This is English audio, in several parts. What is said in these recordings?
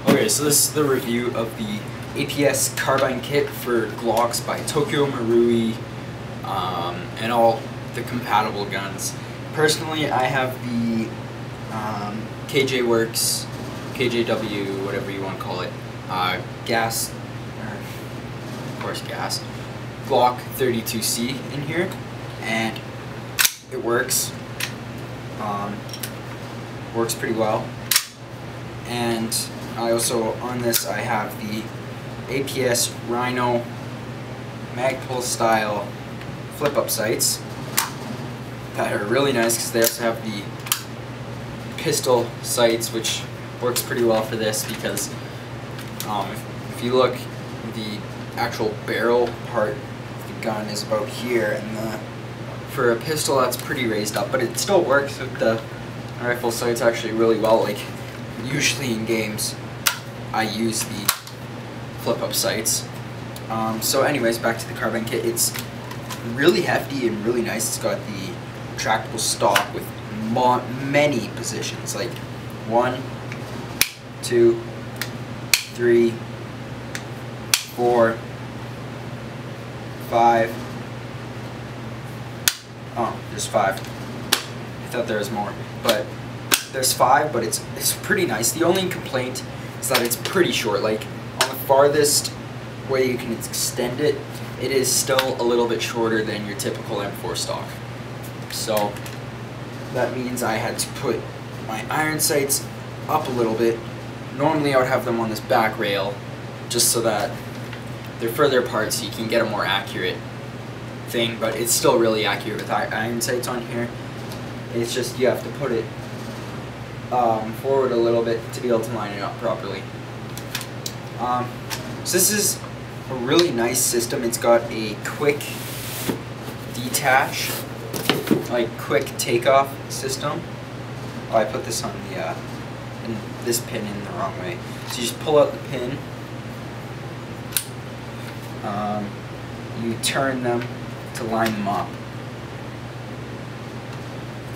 Okay, so this is the review of the APS Carbine Kit for Glocks by Tokyo Marui, and all the compatible guns. Personally, I have the KJ Works, KJW, whatever you want to call it, gas, of course gas, Glock 32C in here, and it works. Works pretty well. And I also, on this, I have the APS Rhino Magpul style flip-up sights that are really nice because they also have the pistol sights, which works pretty well for this because if you look, the actual barrel part of the gun is about here, and for a pistol that's pretty raised up, but it still works with the rifle sights actually really well. Like, usually in games I use the flip-up sights. So anyways, back to the carbine kit. It's really hefty and really nice. It's got the retractable stock with many positions, like 1, 2, 3, 4, 5. Oh, there's 5. I thought there was more, but there's 5, but it's pretty nice. The only complaint is that it's pretty short. Like, on the farthest way you can extend it, it is still a little bit shorter than your typical M4 stock. So that means I had to put my iron sights up a little bit. Normally I would have them on this back rail just so that they're further apart so you can get a more accurate thing, but it's still really accurate with iron sights on here. It's just you have to put it forward a little bit to be able to line it up properly. So this is a really nice system. It's got a quick detach, like quick takeoff system. Oh, I put this on the this pin in the wrong way. So you just pull out the pin, you turn them to line them up.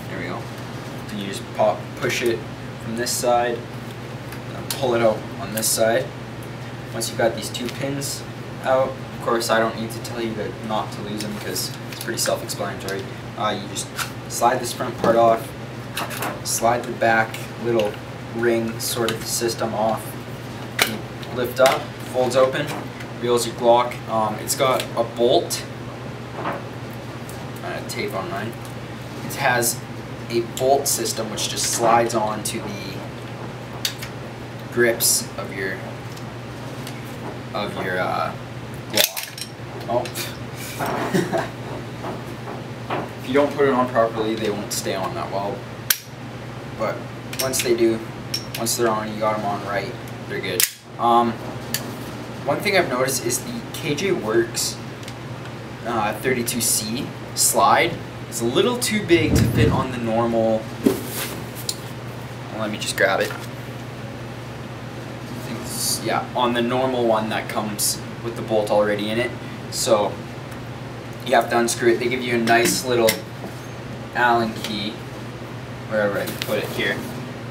There we go. And you just push it from this side, and pull it out on this side. Once you've got these 2 pins out, of course I don't need to tell you not to lose them because it's pretty self-explanatory. You just slide this front part off, slide the back little ring sort of system off, you lift up, folds open, reveals your Glock. It's got a bolt, tape on mine. It has a bolt system which just slides on to the grips of your Glock. Oh. If you don't put it on properly, they won't stay on that well. But once they do, once they're on, you got them on right, they're good. One thing I've noticed is the KJ Works 32C slide is a little too big to fit on the normal. Well, let me just grab it. I think it's, yeah, on the normal one that comes with the bolt already in it. So you have to unscrew it. They give you a nice little Allen key, wherever I can put it here.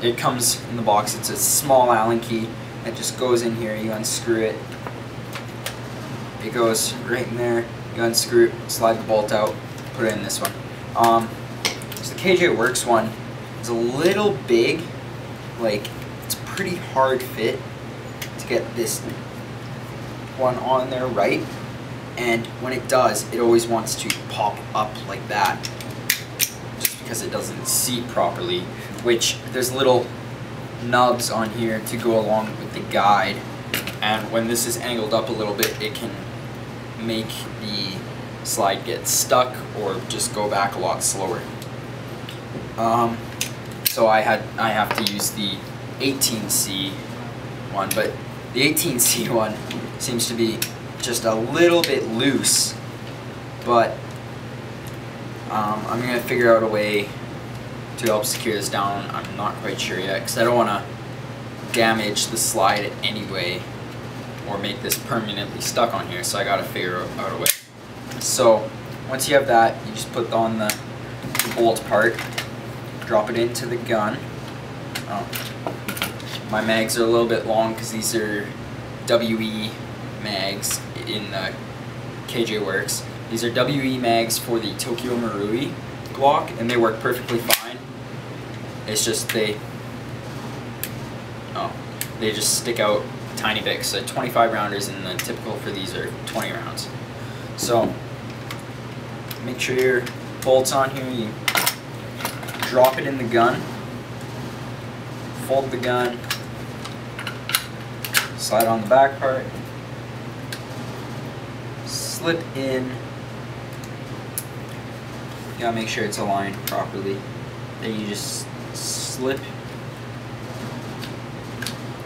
It comes in the box. It's a small Allen key that just goes in here. You unscrew it. It goes right in there. You unscrew it, slide the bolt out, put it in this one. So the KJ Works one is a little big. Like, it's a pretty hard fit to get this one on there right. And when it does, it always wants to pop up like that, just because it doesn't seat properly, which there's little nubs on here to go along with the guide, and when this is angled up a little bit, it can make the slide get stuck or just go back a lot slower. So I have to use the 18C one, but the 18C one seems to be just a little bit loose, but I'm going to figure out a way to help secure this down. I'm not quite sure yet because I don't want to damage the slide anyway or make this permanently stuck on here, so I got to figure out a way. So once you have that, you just put on the bolt part, drop it into the gun. My mags are a little bit long because these are WE mags in KJ Works. These are WE mags for the Tokyo Marui Glock, and they work perfectly fine. It's just they just stick out a tiny bit. So 25 rounders, and the typical for these are 20 rounds. So make sure your bolt's on here. You drop it in the gun, fold the gun, slide on the back part, slip in. You gotta make sure it's aligned properly. Then you just slip,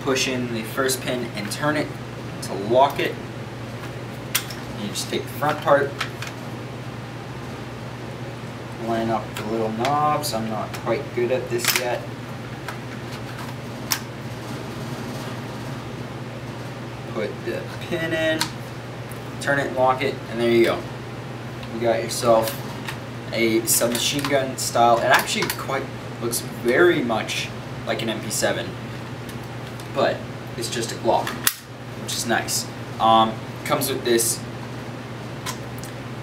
push in the first pin and turn it to lock it. And you just take the front part, line up the little knobs. I'm not quite good at this yet. Put the pin in, turn it, lock it, and there you go. You got yourself a submachine gun style. It actually looks very much like an MP7, but it's just a Glock, which is nice. Comes with this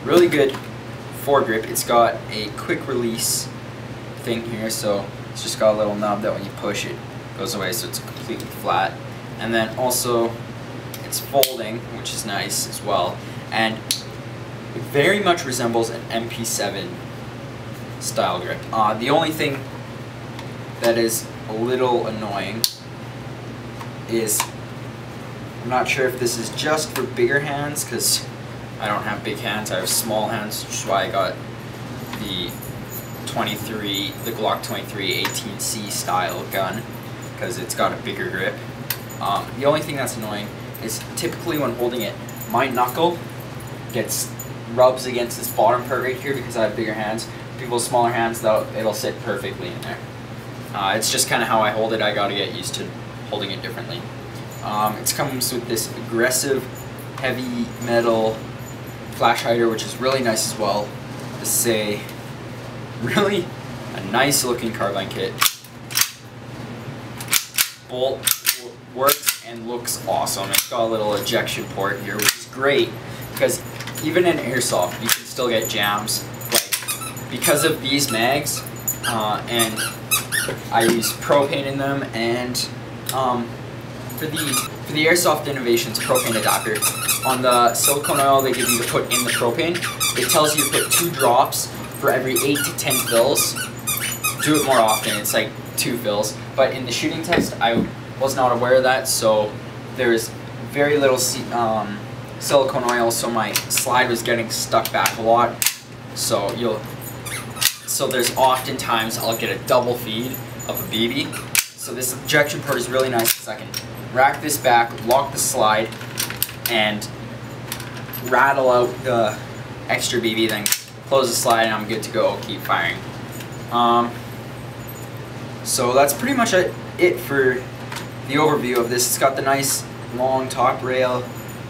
really good foregrip. It's got a quick release thing here, so it's just got a little knob that when you push it goes away, so it's completely flat. And then also it's folding, which is nice as well, and it very much resembles an MP7 style grip. The only thing that is a little annoying is, I'm not sure if this is just for bigger hands, because I don't have big hands, I have small hands, which is why I got the Glock 23 18C style gun, because it's got a bigger grip. The only thing that's annoying is typically when holding it, my knuckle rubs against this bottom part right here because I have bigger hands. People with smaller hands, though, it'll sit perfectly in there. It's just kind of how I hold it. I gotta get used to holding it differently. It comes with this aggressive, heavy metal flash hider, which is really nice as well. This is really a nice looking carbine kit. Bolt works and looks awesome. It's got a little ejection port here, which is great because even in Airsoft you can still get jams. Like, because of these mags, and I use propane in them, and for the Airsoft Innovations propane adapter, on the silicone oil they give you to put in the propane, it tells you to put 2 drops for every 8 to 10 fills. Do it more often, it's like 2 fills. But in the shooting test, I was not aware of that, so there's very little silicone oil, so my slide was getting stuck back a lot. So there's oftentimes I'll get a double feed of a BB. So this ejection port is really nice because I can rack this back, lock the slide, and rattle out the extra BB, then close the slide, and I'm good to go, keep firing. So that's pretty much it for the overview of this. It's got the nice long top rail,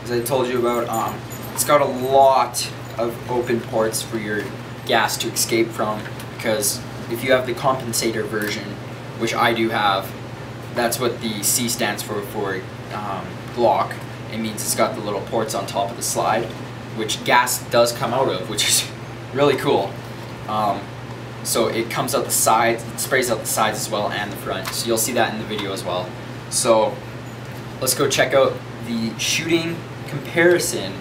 as I told you about. It's got a lot of open ports for your gas to escape from, because if you have the compensator version, which I do have, that's what the C stands for Glock. It means it's got the little ports on top of the slide, which gas does come out of, which is really cool. So it comes out the sides, it sprays out the sides as well, and the front. So you'll see that in the video as well. So let's go check out the shooting comparison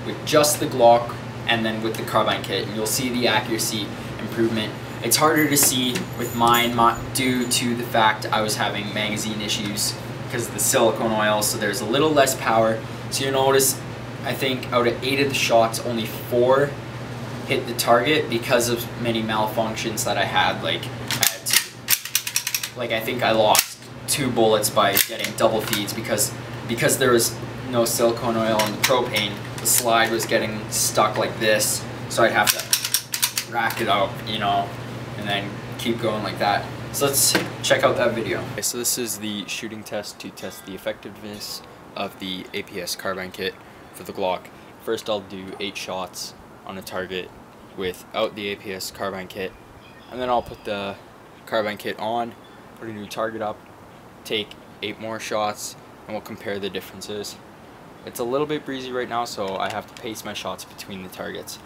with just the Glock and then with the carbine kit, and you'll see the accuracy improvement. It's harder to see with mine due to the fact I was having magazine issues because of the silicone oil, so there's a little less power. So you notice, I think out of 8 of the shots, only 4 hit the target because of many malfunctions that I had. I think I lost 2 bullets by getting double feeds because there was no silicone oil in the propane. The slide was getting stuck like this, so I'd have to rack it out, you know, and then keep going like that. So let's check out that video. Okay, so this is the shooting test to test the effectiveness of the APS Carbine Kit for the Glock. First I'll do 8 shots on a target without the APS Carbine Kit, and then I'll put the Carbine Kit on, put a new target up, take 8 more shots and we'll compare the differences. It's a little bit breezy right now, so I have to pace my shots between the targets.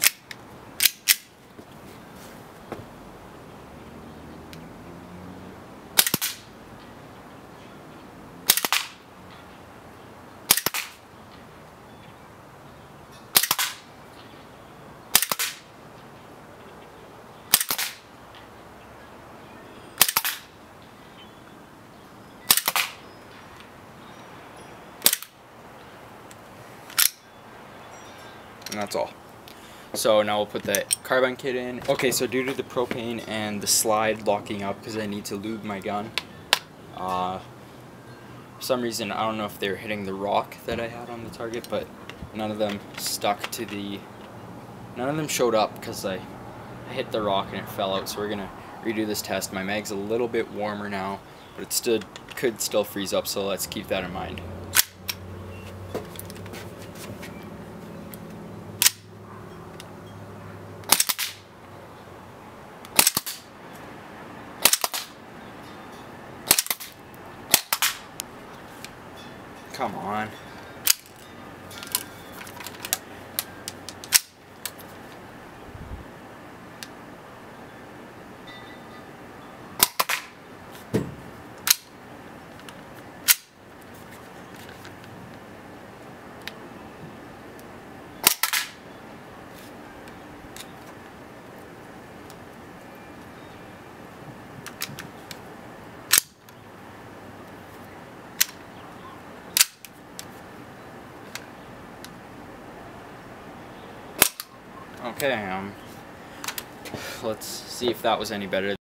And that's all. So now we'll put the carbine kit in. Okay, so due to the propane and the slide locking up, because I need to lube my gun, for some reason, I don't know if they were hitting the rock that I had on the target, but none of them stuck to the, none of them showed up because I hit the rock and it fell out. So we're gonna redo this test. My mag's a little bit warmer now, but it could still freeze up, so let's keep that in mind. Come on. Okay, let's see if that was any better.